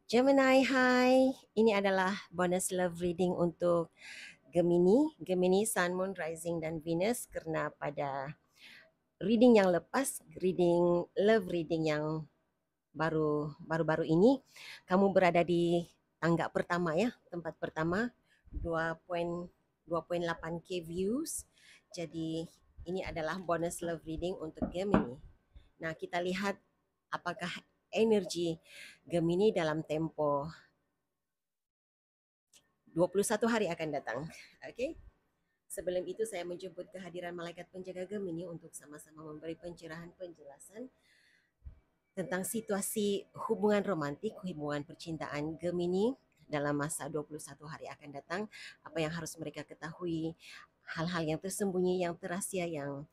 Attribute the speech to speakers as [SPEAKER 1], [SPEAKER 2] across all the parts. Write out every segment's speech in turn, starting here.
[SPEAKER 1] Gemini, hai. Ini adalah bonus love reading untuk Gemini, Gemini, Sun, Moon, Rising dan Venus karena pada reading yang lepas, love reading yang baru-baru ini, kamu berada di tangga pertama ya, tempat pertama 2.8K views. Jadi ini adalah bonus love reading untuk Gemini. Nah, kita lihat apakah energi Gemini dalam tempo 21 hari akan datang. Okey. Sebelum itu saya menjemput kehadiran malaikat penjaga Gemini untuk sama-sama memberi pencerahan penjelasan tentang situasi hubungan romantik, hubungan percintaan Gemini dalam masa 21 hari akan datang, apa yang harus mereka ketahui, hal-hal yang tersembunyi, yang terahsia, yang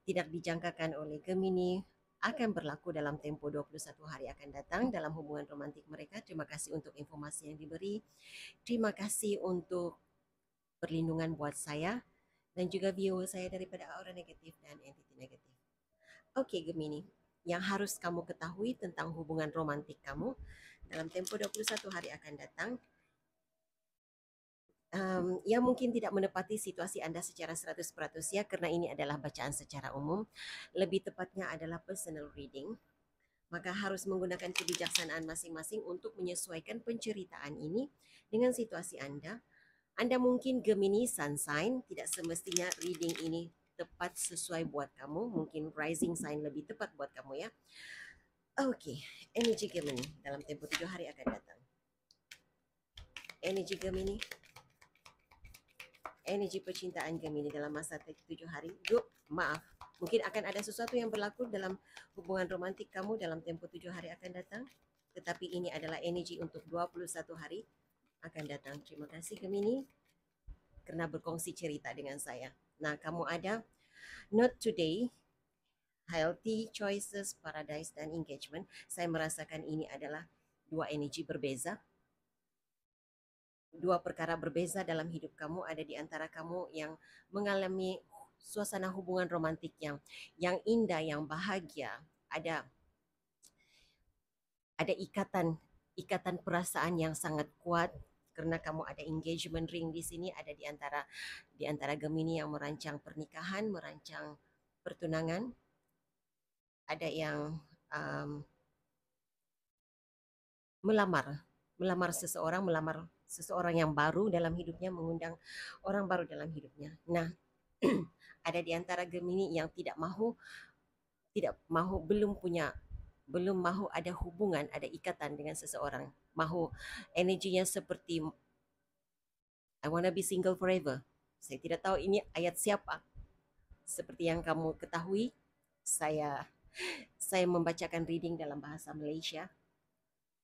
[SPEAKER 1] tidak dijangkakan oleh Gemini akan berlaku dalam tempo 21 hari akan datang dalam hubungan romantik mereka. Terima kasih untuk informasi yang diberi. Terima kasih untuk perlindungan buat saya dan juga viewer saya daripada aura negatif dan entiti negatif. Okey Gemini, yang harus kamu ketahui tentang hubungan romantik kamu dalam tempoh 21 hari akan datang, yang mungkin tidak menepati situasi anda secara 100% ya, kerana ini adalah bacaan secara umum, lebih tepatnya adalah personal reading, maka harus menggunakan kebijaksanaan masing-masing untuk menyesuaikan penceritaan ini dengan situasi anda. Anda mungkin Gemini Sun sign, tidak semestinya reading ini tepat sesuai buat kamu. Mungkin rising sign lebih tepat buat kamu ya. Okey, energi Gemini dalam tempoh 7 hari akan datang. Energi Gemini, energi percintaan Gemini dalam masa 7 hari. Maaf, mungkin akan ada sesuatu yang berlaku dalam hubungan romantik kamu dalam tempoh 7 hari akan datang. Tetapi ini adalah energi untuk 21 hari akan datang. Terima kasih Gemini kerana berkongsi cerita dengan saya. Nah, kamu ada not today, healthy choices, paradise dan engagement. Saya merasakan ini adalah dua energi berbeza. Dua perkara berbeza dalam hidup kamu. Ada di antara kamu yang mengalami suasana hubungan romantik yang indah, yang bahagia. Ada ikatan perasaan yang sangat kuat kerana kamu ada engagement ring di sini. Ada di antara Gemini yang merancang pernikahan, merancang pertunangan. Ada yang um, melamar seseorang yang baru dalam hidupnya, mengundang orang baru dalam hidupnya. Nah, ada di antara Gemini yang tidak mahu belum mahu ada hubungan, ada ikatan dengan seseorang. Mahu energinya seperti I wanna be single forever. Saya tidak tahu ini ayat siapa. Seperti yang kamu ketahui, saya saya membacakan reading dalam bahasa Malaysia.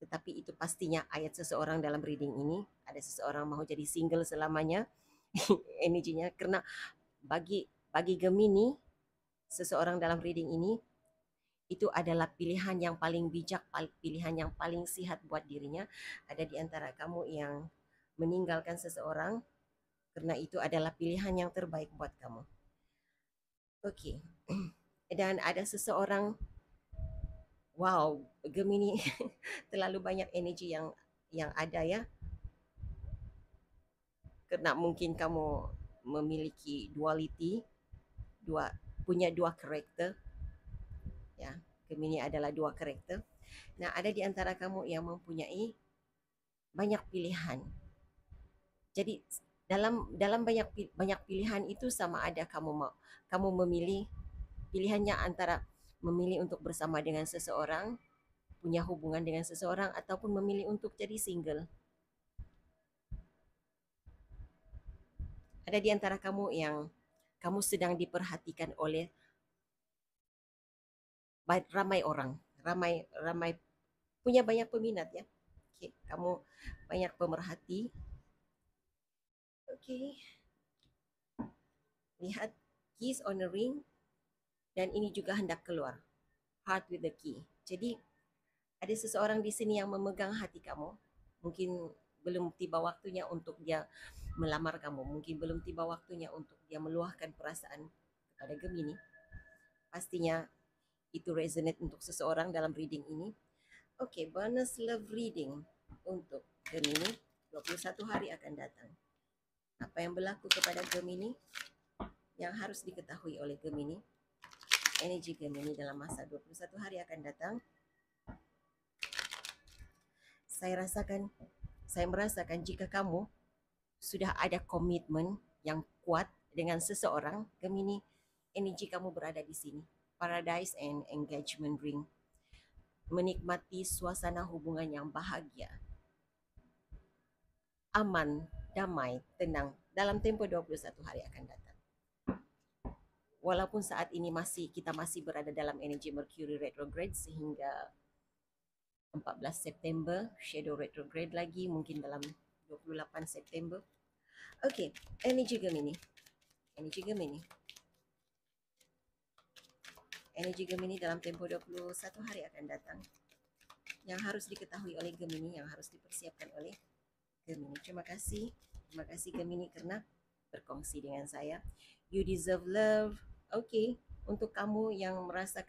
[SPEAKER 1] Tetapi itu pastinya ayat seseorang dalam reading ini. Ada seseorang mahu jadi single selamanya. Energinya kerana bagi Gemini, seseorang dalam reading ini itu adalah pilihan yang paling bijak, pilihan yang paling sihat buat dirinya. Ada di antara kamu yang meninggalkan seseorang kerana itu adalah pilihan yang terbaik buat kamu. Okey. Dan ada seseorang, wow, Gemini terlalu banyak energi yang ada ya. Kerana mungkin kamu memiliki duality, punya dua karakter ya. Gemini adalah dua karakter. Nah, ada di antara kamu yang mempunyai banyak pilihan. Jadi dalam banyak pilihan itu, sama ada kamu memilih pilihannya antara memilih untuk bersama dengan seseorang, punya hubungan dengan seseorang, ataupun memilih untuk jadi single. Ada di antara kamu yang kamu sedang diperhatikan oleh ramai orang, ramai punya banyak peminat ya. Okay, kamu banyak pemerhati. Okay, lihat keys on the ring, dan ini juga hendak keluar, heart with the key. Jadi ada seseorang di sini yang memegang hati kamu. Mungkin belum tiba waktunya untuk dia melamar kamu, mungkin belum tiba waktunya untuk dia meluahkan perasaan kepada Gemini. Pastinya itu resonate untuk seseorang dalam reading ini. Okay, bonus love reading. untuk Gemini 21 hari akan datang. Apa yang berlaku kepada Gemini yang harus diketahui oleh Gemini, energi Gemini dalam masa 21 hari akan datang. Saya merasakan jika kamu sudah ada komitmen yang kuat dengan seseorang, Gemini, energi kamu berada di sini. Paradise and engagement ring. Menikmati suasana hubungan yang bahagia, aman, damai, tenang dalam tempoh 21 hari akan datang. Walaupun saat ini kita masih berada dalam energi Mercury retrograde sehingga 14 September, shadow retrograde lagi mungkin dalam 28 September. Okey, energi Gemini. Energi Gemini. Energi Gemini dalam tempoh 21 hari akan datang. Yang harus diketahui oleh Gemini, yang harus dipersiapkan oleh Gemini. Terima kasih Gemini kerana berkongsi dengan saya. You deserve love. Okey, untuk kamu yang rasa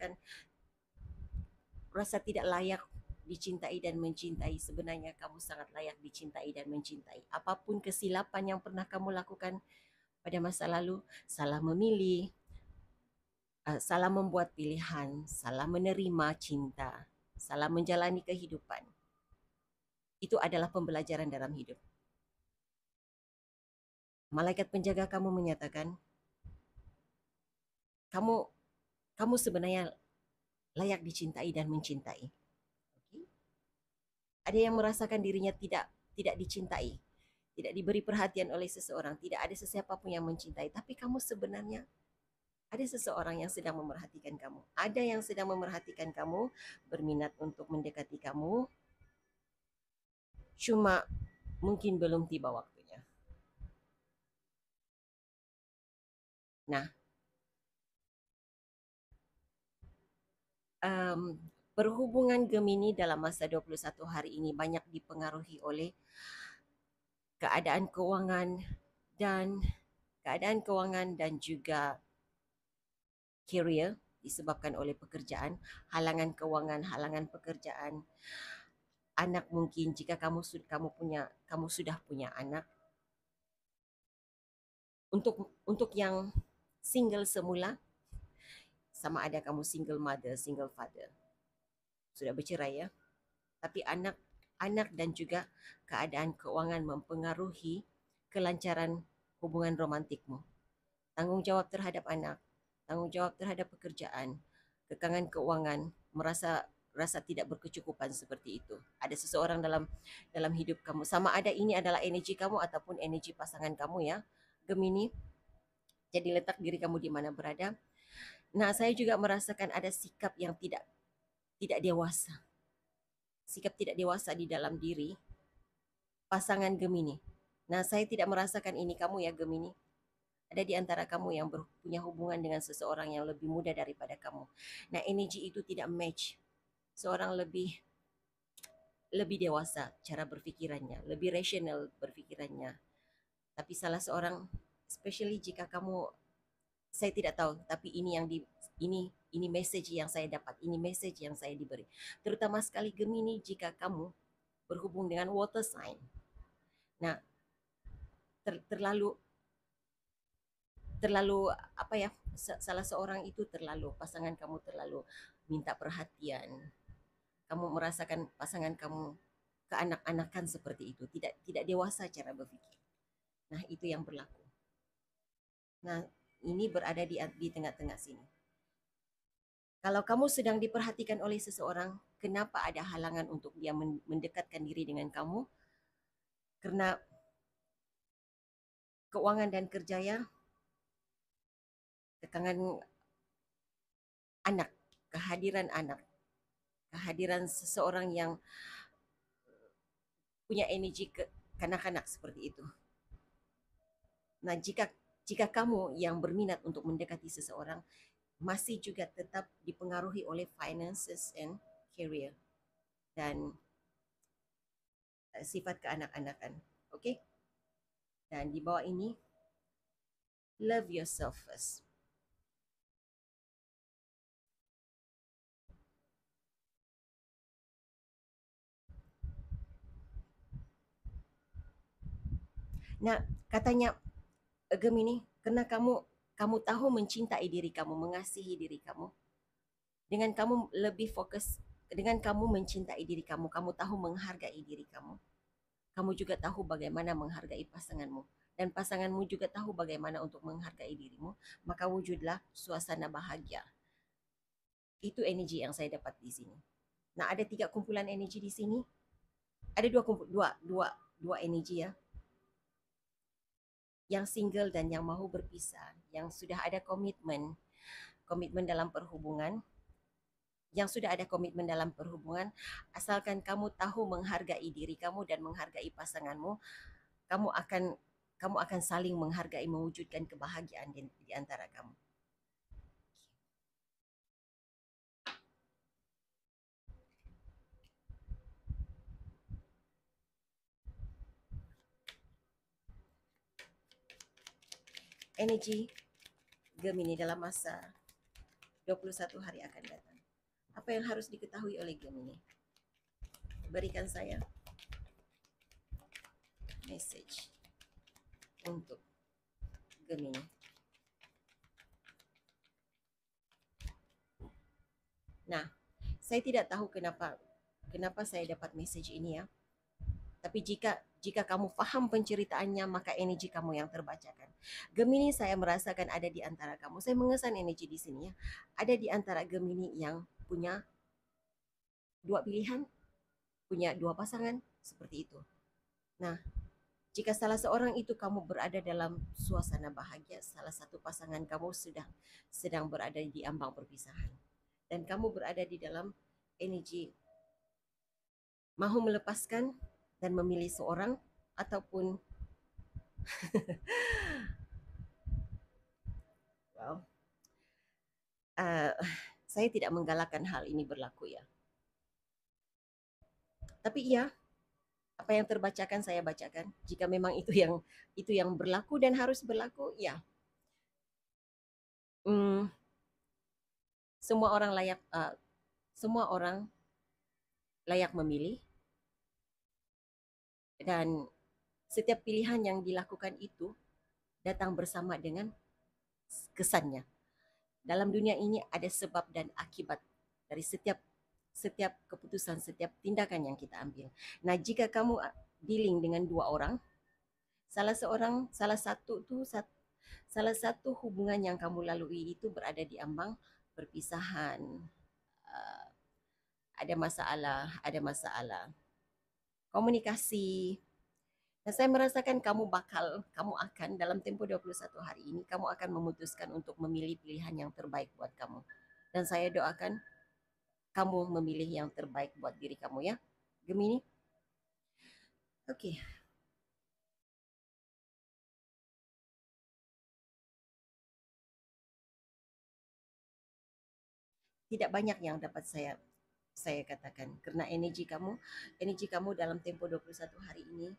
[SPEAKER 1] tidak layak dicintai dan mencintai, sebenarnya kamu sangat layak dicintai dan mencintai. Apapun kesilapan yang pernah kamu lakukan pada masa lalu, salah memilih, salah membuat pilihan, salah menerima cinta, salah menjalani kehidupan, itu adalah pembelajaran dalam hidup. Malaikat penjaga kamu menyatakan, kamu sebenarnya layak dicintai dan mencintai. Okay? Ada yang merasakan dirinya tidak dicintai, tidak diberi perhatian oleh seseorang, tidak ada sesiapa pun yang mencintai, tapi kamu sebenarnya ada seseorang yang sedang memerhatikan kamu. Ada yang sedang memerhatikan kamu, berminat untuk mendekati kamu, cuma mungkin belum tiba waktunya. Nah, perhubungan Gemini dalam masa 21 hari ini banyak dipengaruhi oleh keadaan kewangan dan juga career disebabkan oleh pekerjaan, halangan kewangan, halangan pekerjaan. Anak mungkin jika kamu sudah punya anak. Untuk yang single semula, sama ada kamu single mother, single father, sudah bercerai ya. Tapi anak dan juga keadaan keuangan mempengaruhi kelancaran hubungan romantikmu. Tanggungjawab terhadap anak, tanggungjawab terhadap pekerjaan, kekangan keuangan, rasa tidak berkecukupan seperti itu. Ada seseorang dalam hidup kamu. Sama ada ini adalah energi kamu ataupun energi pasangan kamu ya, Gemini. Jadi letak diri kamu di mana berada. Nah, saya juga merasakan ada sikap yang tidak dewasa. Sikap tidak dewasa di dalam diri pasangan Gemini. Nah, saya tidak merasakan ini kamu ya Gemini. Ada di antara kamu yang punya hubungan dengan seseorang yang lebih muda daripada kamu. Nah, energi itu tidak match. Seorang lebih dewasa cara berfikirannya, lebih rasional berfikirannya. Tapi salah seorang, especially jika kamu, saya tidak tahu, tapi ini message yang saya dapat, ini message yang saya diberi. Terutama sekali Gemini jika kamu berhubung dengan water sign. Nah, terlalu apa ya, salah seorang itu pasangan kamu terlalu minta perhatian. Kamu merasakan pasangan kamu keanak-anakan seperti itu, tidak dewasa cara berfikir. Nah, itu yang berlaku. Nah, ini berada di tengah-tengah sini. Kalau kamu sedang diperhatikan oleh seseorang, kenapa ada halangan untuk dia mendekatkan diri dengan kamu? Karena keuangan dan kerjaya, kekangan anak, kehadiran seseorang yang punya energi kanak-kanak seperti itu. Nah, jika kamu yang berminat untuk mendekati seseorang, masih juga tetap dipengaruhi oleh finances and career dan sifat keanak-anakan. Okay? Dan di bawah ini, love yourself first. Nah, katanya Gemini, karena kamu tahu mencintai diri kamu, mengasihi diri kamu, dengan kamu lebih fokus, dengan kamu mencintai diri kamu, kamu tahu menghargai diri kamu. Kamu juga tahu bagaimana menghargai pasanganmu, dan pasanganmu juga tahu bagaimana untuk menghargai dirimu, maka wujudlah suasana bahagia. Itu energi yang saya dapat di sini. Nah, ada 3 kumpulan energi di sini. Ada dua energi ya. Yang single dan yang mahu berpisah, yang sudah ada komitmen dalam perhubungan, asalkan kamu tahu menghargai diri kamu dan menghargai pasanganmu, kamu akan kamu akan saling menghargai, mewujudkan kebahagiaan di antara kamu. Energi Gemini dalam masa 21 hari akan datang. Apa yang harus diketahui oleh Gemini? Berikan saya message untuk Gemini. Nah, saya tidak tahu kenapa saya dapat message ini ya. Tapi jika kamu paham penceritaannya, maka energi kamu yang terbacakan. Gemini, saya merasakan ada di antara kamu. Saya mengesan energi di sini ya. Ada di antara Gemini yang punya 2 pilihan, punya 2 pasangan, seperti itu. Nah, jika salah seorang itu kamu berada dalam suasana bahagia, salah satu pasangan kamu sedang berada di ambang perpisahan. Dan kamu berada di dalam energi mahu melepaskan dan memilih seorang, ataupun well, uh, saya tidak menggalakkan hal ini berlaku ya. Tapi iya, apa yang terbacakan saya bacakan. Jika memang itu yang berlaku dan harus berlaku, ya. Hmm, semua orang layak semua orang layak memilih, dan setiap pilihan yang dilakukan itu datang bersama dengan kesannya. Dalam dunia ini ada sebab dan akibat dari setiap keputusan, setiap tindakan yang kita ambil. Nah, jika kamu dealing dengan 2 orang, salah satu hubungan yang kamu lalui itu berada di ambang perpisahan. Uh, ada masalah komunikasi. Dan saya merasakan kamu akan dalam tempo 21 hari ini, kamu akan memutuskan untuk memilih pilihan yang terbaik buat kamu. Dan saya doakan kamu memilih yang terbaik buat diri kamu ya, Gemini. Oke. Tidak banyak yang dapat saya katakan karena energi kamu dalam tempo 21 hari ini,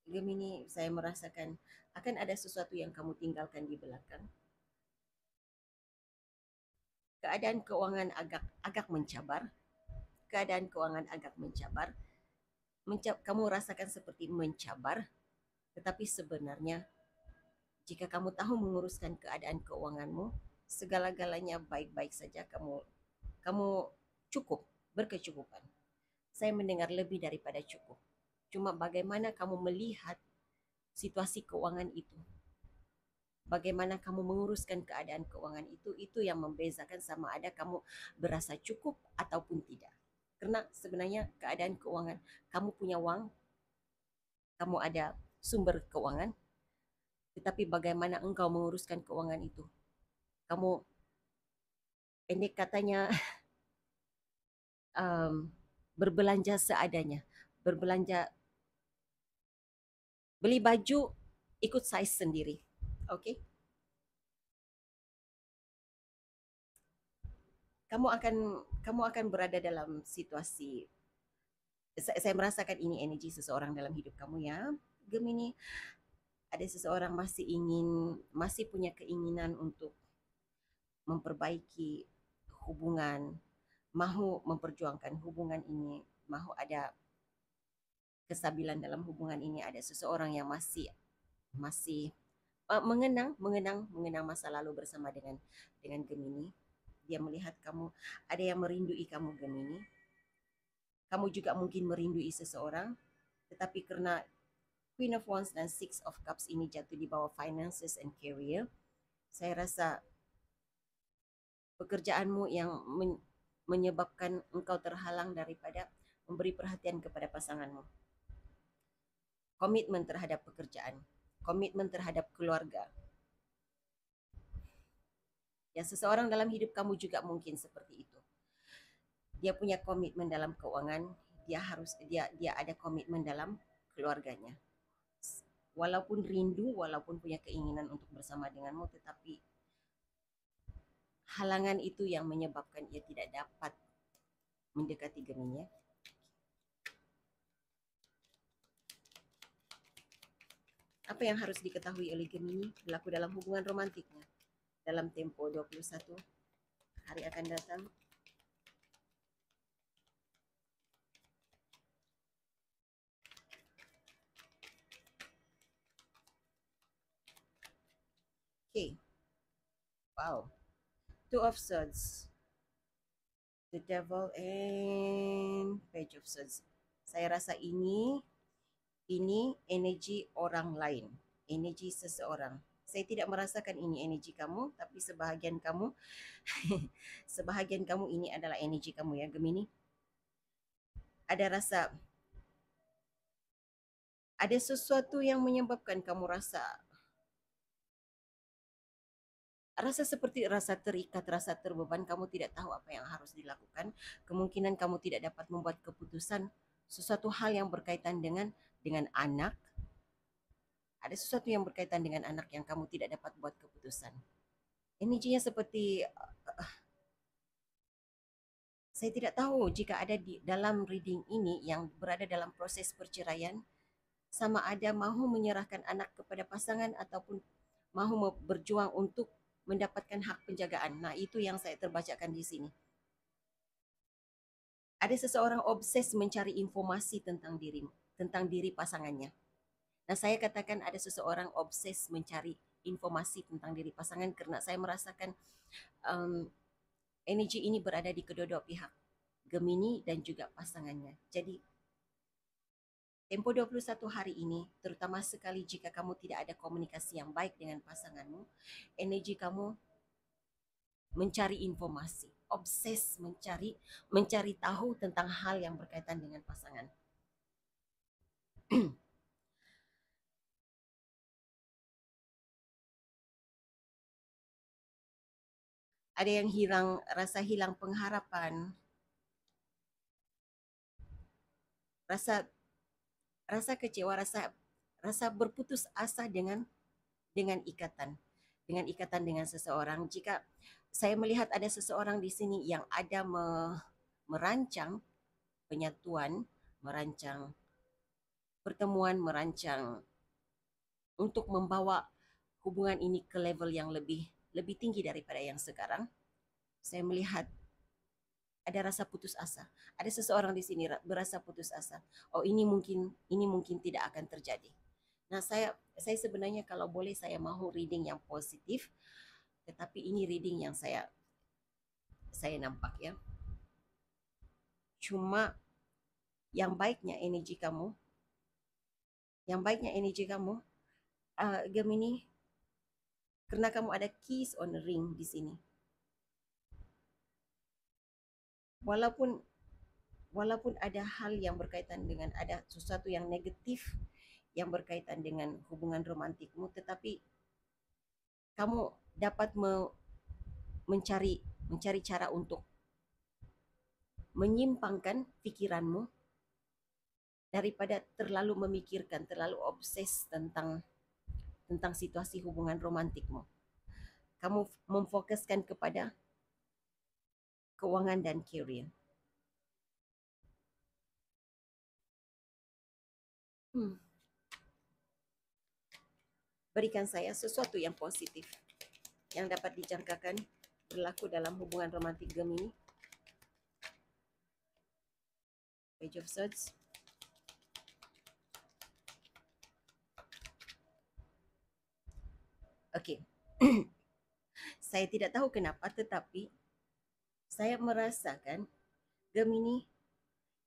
[SPEAKER 1] Gemini, saya merasakan akan ada sesuatu yang kamu tinggalkan di belakang. Keadaan keuangan agak mencabar. Keadaan keuangan agak mencabar. Kamu rasakan seperti mencabar, tetapi sebenarnya jika kamu tahu menguruskan keadaan keuanganmu, segala-galanya baik-baik saja. Kamu cukup, berkecukupan. Saya mendengar lebih daripada cukup. Cuma bagaimana kamu melihat situasi keuangan itu, bagaimana kamu menguruskan keadaan keuangan itu yang membezakan sama ada kamu berasa cukup ataupun tidak. Karena sebenarnya keadaan keuangan, kamu punya uang, kamu ada sumber keuangan, tetapi bagaimana engkau menguruskan keuangan itu. Kamu, pendek katanya, um, berbelanja seadanya, berbelanja, beli baju ikut size sendiri. Oke? Okay? Kamu akan berada dalam situasi, saya merasakan ini energi seseorang dalam hidup kamu ya, Gemini. Ada seseorang masih punya keinginan untuk memperbaiki hubungan, mahu memperjuangkan hubungan ini, mahu ada kestabilan dalam hubungan ini. Ada seseorang yang masih mengenang masa lalu bersama dengan Gemini. Dia melihat kamu, ada yang merindui kamu Gemini. Kamu juga mungkin merindui seseorang, tetapi karena Queen of Wands dan Six of Cups ini jatuh di bawah finances and career, saya rasa pekerjaanmu yang menyebabkan engkau terhalang daripada memberi perhatian kepada pasanganmu. Komitmen terhadap pekerjaan, komitmen terhadap keluarga. Ya, seseorang dalam hidup kamu juga mungkin seperti itu. Dia punya komitmen dalam keuangan, dia ada komitmen dalam keluarganya. Walaupun rindu, walaupun punya keinginan untuk bersama denganmu, tetapi halangan itu yang menyebabkan ia tidak dapat mendekati Gemini. Apa yang harus diketahui oleh Gemini berlaku dalam hubungan romantiknya dalam tempo 21 hari akan datang? Okay. Wow. Two of Swords, the Devil, and Page of Swords. Saya rasa ini energi orang lain, energi seseorang. Saya tidak merasakan ini energi kamu, tapi sebahagian kamu, sebahagian kamu ini adalah energi kamu ya Gemini. Ada sesuatu yang menyebabkan kamu rasa seperti rasa terikat, rasa terbeban, kamu tidak tahu apa yang harus dilakukan. Kemungkinan kamu tidak dapat membuat keputusan sesuatu hal yang berkaitan dengan anak. Ada sesuatu yang berkaitan dengan anak yang kamu tidak dapat buat keputusan. Energinya seperti saya tidak tahu jika ada di dalam reading ini yang berada dalam proses perceraian, sama ada mahu menyerahkan anak kepada pasangan ataupun mahu berjuang untuk mendapatkan hak penjagaan. Nah, itu yang saya terbacakan di sini. Ada seseorang obses mencari informasi tentang diri pasangannya. Nah, saya katakan ada seseorang obses mencari informasi tentang diri pasangan karena saya merasakan energi ini berada di kedua-dua pihak, Gemini dan juga pasangannya. Jadi, tempo 21 hari ini, terutama sekali jika kamu tidak ada komunikasi yang baik dengan pasanganmu, energi kamu mencari informasi, obses mencari tahu tentang hal yang berkaitan dengan pasangan. Ada yang rasa hilang pengharapan, rasa kecewa, rasa berputus asa dengan ikatan dengan seseorang. Jika saya melihat ada seseorang di sini yang ada merancang penyatuan, merancang pertemuan, merancang untuk membawa hubungan ini ke level yang lebih tinggi daripada yang sekarang. Saya melihat ada rasa putus asa. Ada seseorang di sini berasa putus asa. Oh, ini mungkin tidak akan terjadi. Nah, saya sebenarnya kalau boleh saya mahu reading yang positif, tetapi ini reading yang saya nampak ya. Cuma yang baiknya energi kamu, Gemini, karena kamu ada keys on the ring di sini. Walaupun ada hal yang berkaitan dengan ada sesuatu yang negatif yang berkaitan dengan hubungan romantikmu, tetapi kamu dapat mencari cara untuk menyimpangkan pikiranmu daripada terlalu memikirkan, terlalu obses tentang situasi hubungan romantikmu. Kamu memfokuskan kepada keuangan dan career. Berikan saya sesuatu yang positif yang dapat dijangkakan berlaku dalam hubungan romantik Gemini. Page of Swords, Okey. Saya tidak tahu kenapa, tetapi saya merasakan Gemini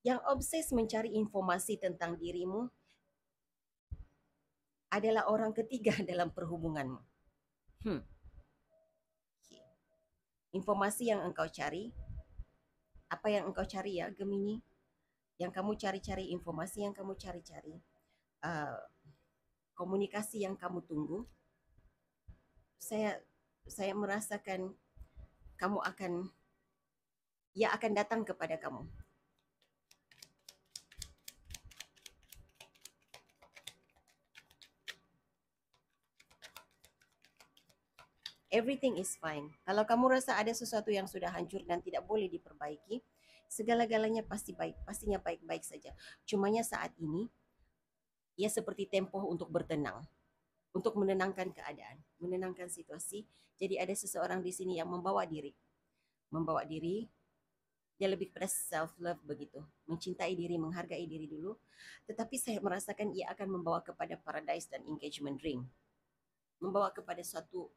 [SPEAKER 1] yang obses mencari informasi tentang dirimu adalah orang ketiga dalam perhubunganmu. Hmm. Okay. Informasi yang engkau cari, apa yang engkau cari ya Gemini? Yang kamu cari-cari, informasi yang kamu cari-cari, uh, komunikasi yang kamu tunggu, saya saya merasakan kamu akan, ia akan datang kepada kamu. Everything is fine. Kalau kamu rasa ada sesuatu yang sudah hancur dan tidak boleh diperbaiki, segala-galanya pasti baik, pastinya baik-baik saja. Cumanya saat ini ia seperti tempoh untuk bertenang, untuk menenangkan keadaan, menenangkan situasi. Jadi ada seseorang di sini yang membawa diri. Dia lebih kepada self love begitu, mencintai diri, menghargai diri dulu. Tetapi saya merasakan ia akan membawa kepada paradise dan engagement ring, membawa kepada satu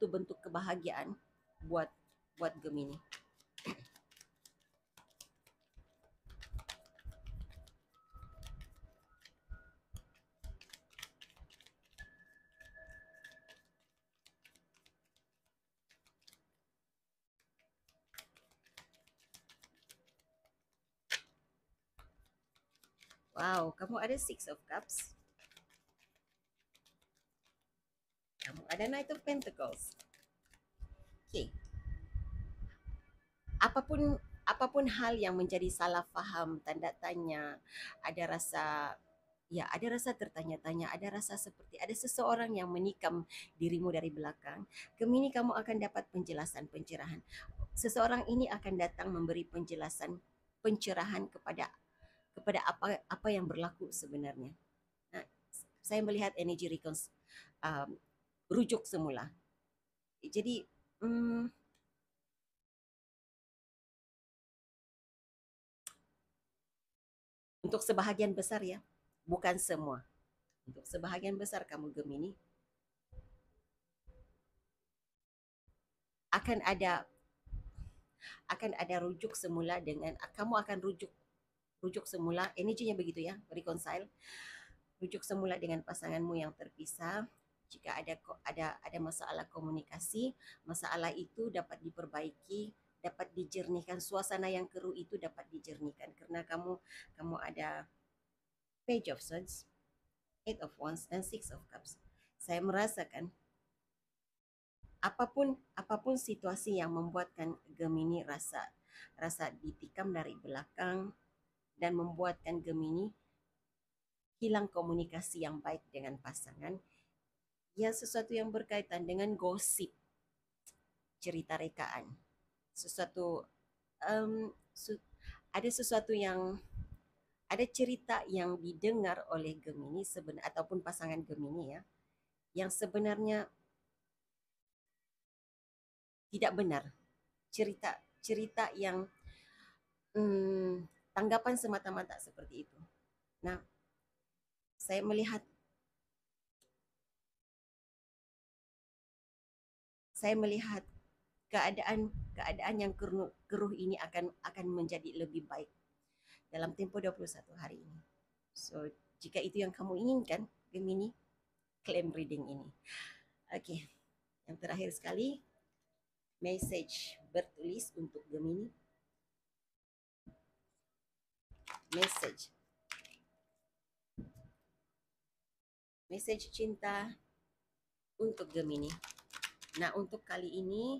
[SPEAKER 1] bentuk kebahagiaan buat Gemini. Wow, kamu ada Six of Cups. Kamu ada Knight of Pentacles. Okay. Apapun hal yang menjadi salah faham, tanda tanya, ada rasa, ya, ada rasa tertanya-tanya, ada rasa seperti ada seseorang yang menikam dirimu dari belakang. Gemini, kamu akan dapat penjelasan, pencerahan. Seseorang ini akan datang memberi penjelasan, pencerahan kepada apa yang berlaku sebenarnya. Nah, saya melihat energi um, rujuk semula. Jadi, untuk sebahagian besar ya, bukan semua. Untuk sebahagian besar kamu Gemini, akan ada rujuk semula dengan kamu akan rujuk semula, energinya begitu ya, reconcile, rujuk semula dengan pasanganmu yang terpisah. Jika ada masalah komunikasi, masalah itu dapat diperbaiki, dapat dijernihkan, suasana yang keruh itu dapat dijernihkan karena kamu ada Page of Swords, Eight of Wands dan Six of Cups. Saya merasakan apapun situasi yang membuatkan Gemini rasa ditikam dari belakang dan membuatkan Gemini hilang komunikasi yang baik dengan pasangan, ya sesuatu yang berkaitan dengan gosip, cerita rekaan, sesuatu um, su- ada sesuatu yang ada cerita yang didengar oleh Gemini ataupun pasangan Gemini ya, yang sebenarnya tidak benar, cerita yang tanggapan semata-mata seperti itu. Nah, saya melihat keadaan yang keruh ini akan menjadi lebih baik dalam tempo 21 hari ini. So, jika itu yang kamu inginkan, Gemini, claim reading ini. Okey, yang terakhir sekali, message bertulis untuk Gemini. Message cinta untuk Gemini. Nah, untuk kali ini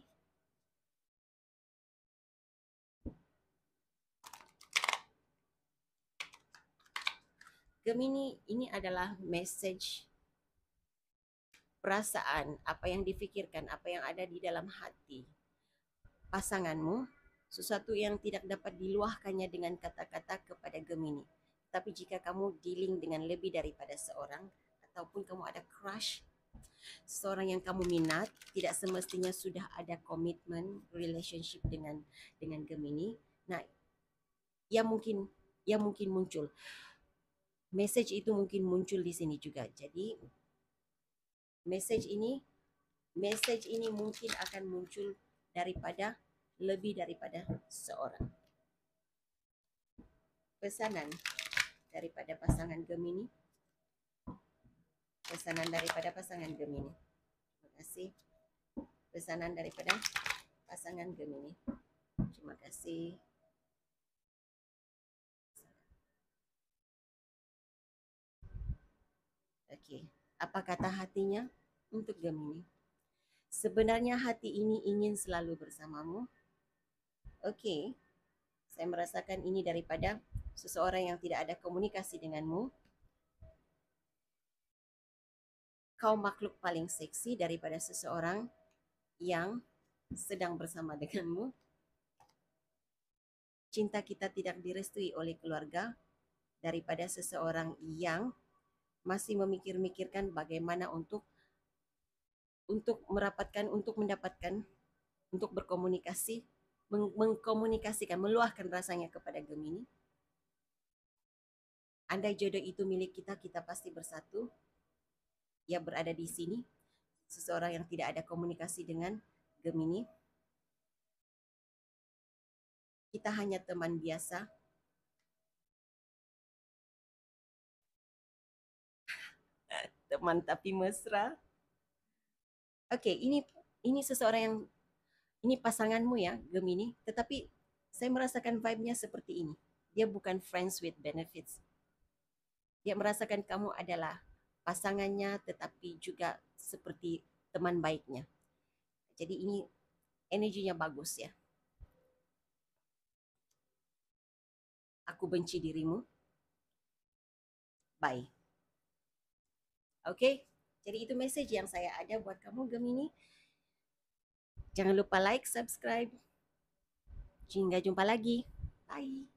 [SPEAKER 1] Gemini, ini adalah message perasaan, apa yang difikirkan, apa yang ada di dalam hati pasanganmu, sesuatu yang tidak dapat diluahkannya dengan kata-kata kepada Gemini. Tapi jika kamu dealing dengan lebih daripada seorang, ataupun kamu ada crush, seorang yang kamu minat, tidak semestinya sudah ada komitmen, relationship dengan Gemini. Nah, ia mungkin muncul. Message itu mungkin muncul di sini juga. Jadi, message ini message ini mungkin akan muncul daripada lebih daripada seorang. Pesanan daripada pasangan Gemini. Pesanan daripada pasangan Gemini. Terima kasih. Pesanan daripada pasangan Gemini. Terima kasih. Okey, apa kata hatinya untuk Gemini? Sebenarnya hati ini ingin selalu bersamamu. Okey, saya merasakan ini daripada seseorang yang tidak ada komunikasi denganmu. Kau makhluk paling seksi daripada seseorang yang sedang bersama denganmu. Cinta kita tidak direstui oleh keluarga daripada seseorang yang masih memikir-mikirkan bagaimana untuk merapatkan, untuk mendapatkan, untuk berkomunikasi, mengkomunikasikan, meluahkan rasanya kepada Gemini. Andai jodoh itu milik kita, kita pasti bersatu. Ia berada di sini, seseorang yang tidak ada komunikasi dengan Gemini. Kita hanya teman biasa. Teman tapi mesra. Okey, ini seseorang yang, ini pasanganmu ya, Gemini, tetapi saya merasakan vibe-nya seperti ini. Dia bukan friends with benefits. Dia merasakan kamu adalah pasangannya tetapi juga seperti teman baiknya. Jadi ini energinya bagus ya. Aku benci dirimu. Bye. Okay? Jadi itu message yang saya ada buat kamu Gemini. Jangan lupa like, subscribe. Hingga jumpa lagi. Bye.